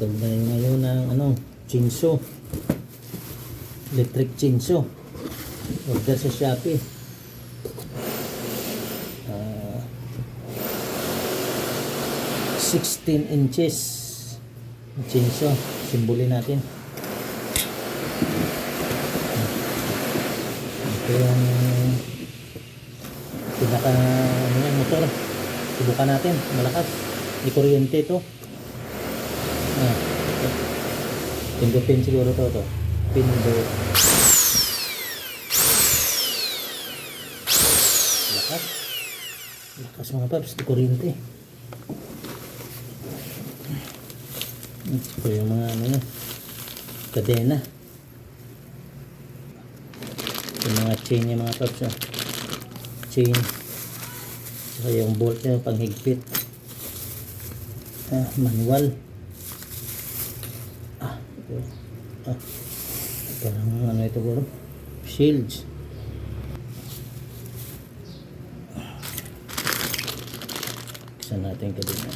Install na yun ngayon ng chainsaw, electric chainsaw. Order sa Shopee. 16 inches chainsaw. Simbolin natin. Ito yung pinaka motor. Subukan natin. Malakas. Di kuryente ito. Pindutin siguro to. Pindot. Lakas mga paps, di kuryente. Ito yung mga kadena. Yung mga chain niya mga paps. Chain. Saka yung bolt niya panghigpit. Manual. Parang ito bro? Shields. Saan natin kadena?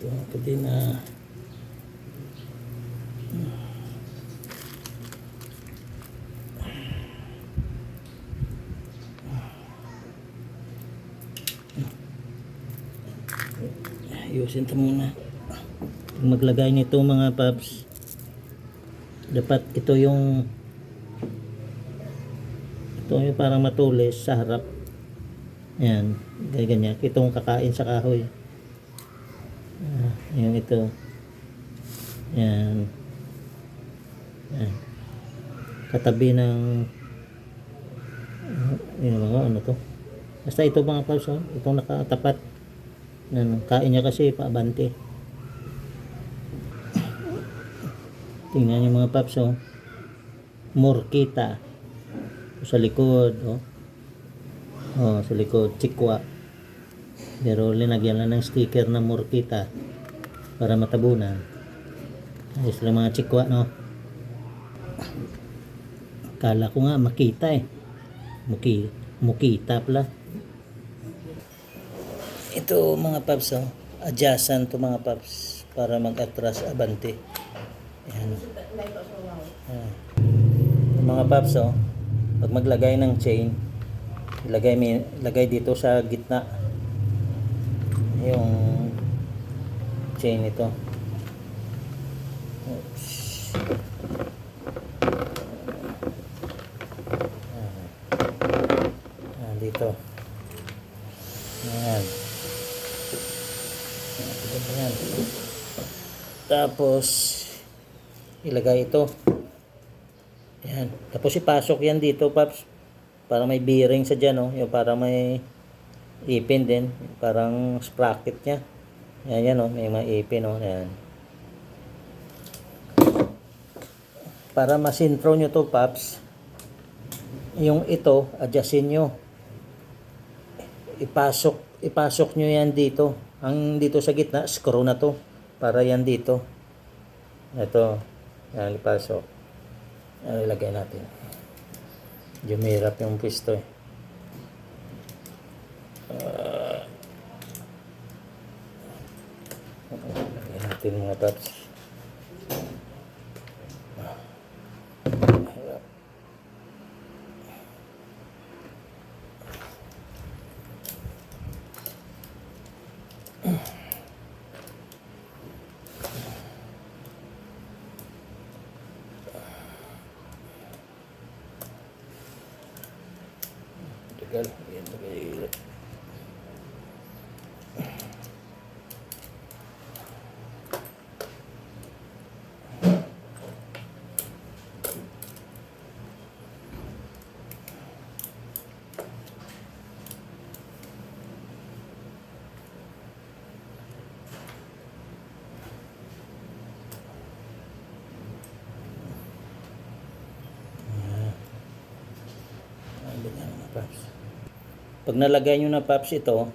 Ito kadena. Ayusin ito muna. Pag maglagay nito mga paps, dapat ito yung parang matulis sa harap. Yan, ganyan. Itong kakain sa kahoy. Yan ito. Yan. Katabi ng ano to. Basta ito mga paps, itong nakatapat. Kain niya kasi paabante. Tingnan niyo mga paps, Morkita. Sa likod, sa likod, Chikwa. Pero linagyan lang ng sticker na Morkita para matabunan. Ayos lang mga Chikwa, no? Kala ko nga Makita Mukita pala. Ito mga paps, adjacent to mga paps para mag-atras abante. Ayan. Mga paps, pag maglagay ng chain, lagay dito sa gitna yung chain ito. Oops. Dito. Ayan. Ayan. Tapos ilagay ito. Ayan. Tapos ipasok yan dito paps, para may bearing sa dyan, yung para may ipin din, parang sprocket nya. Ayan, may maipin, ayan. Para masintro nyo to paps, yung ito adjustin nyo, ipasok nyo yan dito. Ang dito sa gitna, screw na to, para yan dito. Ito, yan, ipasok. Ilagay natin. Medyo mahirap yung pisto ilagay natin mga paps. Tagal, yan tagay. Pag nalagay nyo na paps ito,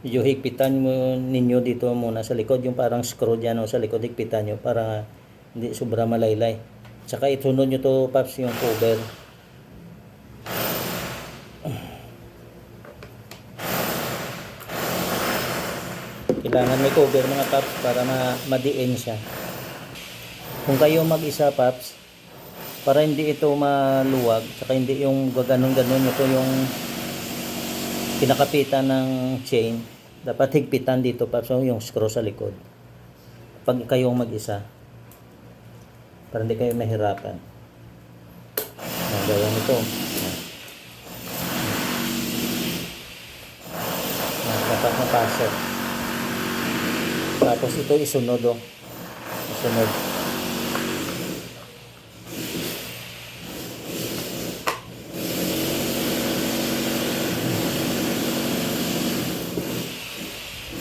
medyo higpitan mo ninyo dito muna sa likod, yung parang screw dyan sa likod, higpitan nyo para hindi sobra malaylay. Tsaka itunod nyo to paps yung cover. kailangan may cover mga paps para madiin siya. Kung kayo mag-isa paps, para hindi ito maluwag, saka hindi yung gaganon-ganon, ito yung pinakapitan ng chain, dapat higpitan dito paps, so yung screw sa likod. Pag kayo mag-isa, para hindi kayo mahirapan. Gawin ito. Dapat mapasok. Tapos ito isunod, oh. Isunod.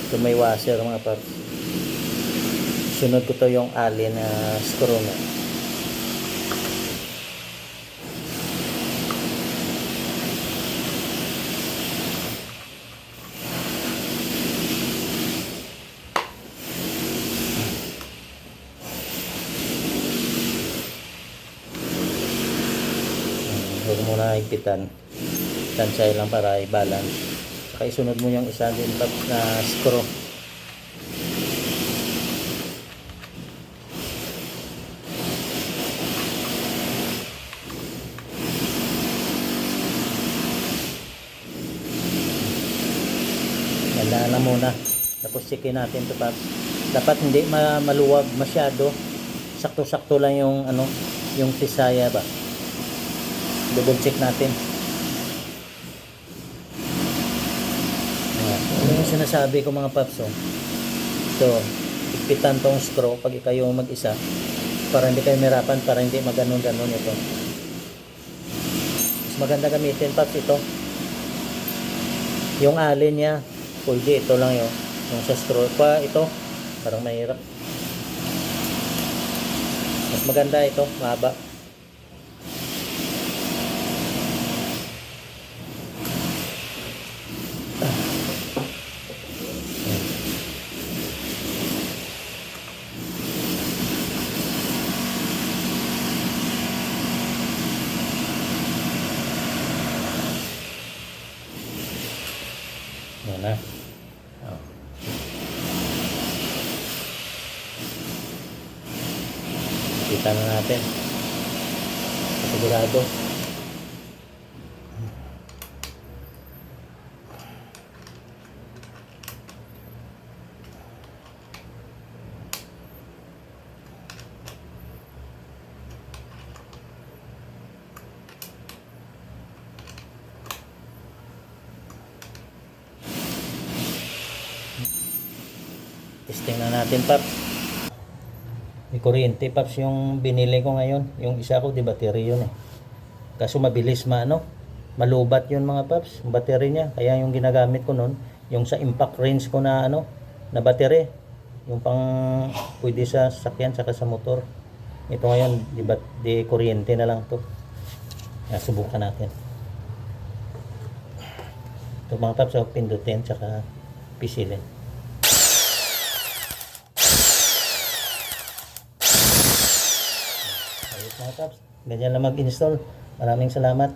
Ito may washer mga paps. Sunod ko to yung allen na screw na. Huwag mo na higpitan. Tansay lang para i-balance. Saka isunod mo yung isa din na screw. Gandaan na muna. Tapos checkin natin ito paps. Dapat hindi maluwag masyado. Sakto-sakto lang yung yung tisaya ba. Double check natin. Ano yung sinasabi ko mga paps, oh. So, ipitan tong screw pag kayo mag-isa para hindi kayo mirapan, para hindi maganon-ganon ito. Mas maganda gamitin paps ito. Yung allen niya, pwede ito lang yung sa screw pa ito, parang mahirap. Mas maganda ito, mahaba. Yan na. Oh. Kita na natin. Sigurado. Testing na natin paps. May kuryente paps yung binili ko ngayon. Yung isa ko di battery yun eh. Kaso mabilis malubat yun mga paps. Yung battery niya. Kaya yung ginagamit ko nun, yung sa impact range ko na na battery. Yung pang pwede sa sasakyan saka sa motor. Ito ngayon di kuryente na lang to. Kaya subukan natin. Ito mga paps, pindutin saka pisilin. Mga paps, ganyan lang mag-install. Maraming salamat.